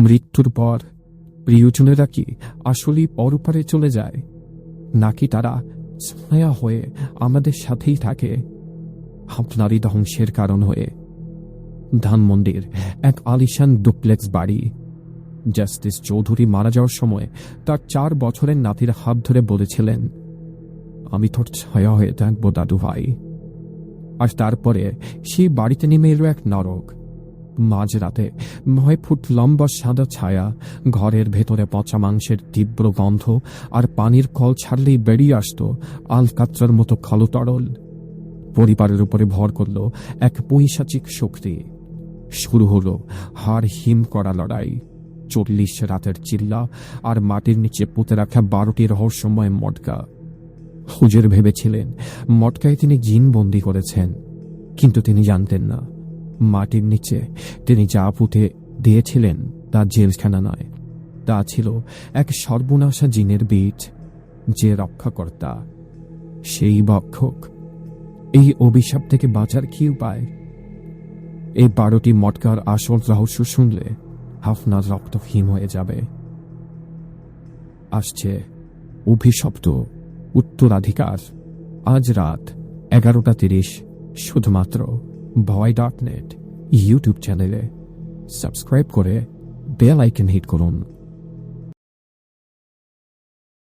মৃত্যুর পর প্রিয়জনেরা কি আসলেই পরপারে চলে যায়, নাকি তারা ছায়া হয়ে আমাদের সাথেই থাকে, আপনারই ধ্বংসের কারণ হয়ে? ধানমন্ডির এক আলিশান ডুপ্লেক্স বাড়ি। জাস্টিস চৌধুরী মারা যাওয়ার সময় তার 4 বছরের নাতির হাত ধরে বলেছিলেন, আমি তোর ছায়া হয়ে থাকবো দাদু ভাই। আর তারপরে সেই বাড়িতে নেমে এলো এক নরক। মাঝরাতে 9 ফুট লম্বা সাদা ছায়া, ঘরের ভেতরে পচা মাংসের তীব্র গন্ধ, আর পানির কল ছাড়লেই বেরিয়ে আসত আলকাত্রার মতো কালো তরল। পরিবারের উপরে ভর করল এক পৈশাচিক শক্তি। শুরু হলো হাড় হিম করা লড়াই, 40 রাতের চিল্লা, আর মাটির নিচে পুঁতে রাখা 12টি রহস্যময় মটকা। হুজুর ভেবেছিলেন মটকায় তিনি জিন বন্দী করেছেন, কিন্তু তিনি জানতেন না মাটির নিচে তিনি যা পুঁতে দিয়েছিলেন তা জেলখানা নয়, তা ছিল এক সর্বনাশা জিনের বীজ, যে রক্ষাকর্তা, সেই ভক্ষক। এই অভিশাপ থেকে বাঁচার কি উপায়? এই 12টি মটকার আসল রহস্য শুনলে আপনার রক্ত হিম হয়ে যাবে। আসছে অভিশপ্ত উত্তরাধিকার, আজ রাত 11:30, শুধুমাত্র ভয়.net ইউটিউব চ্যানেলে। সাবস্ক্রাইব করে বেল আইকন হিট করুন।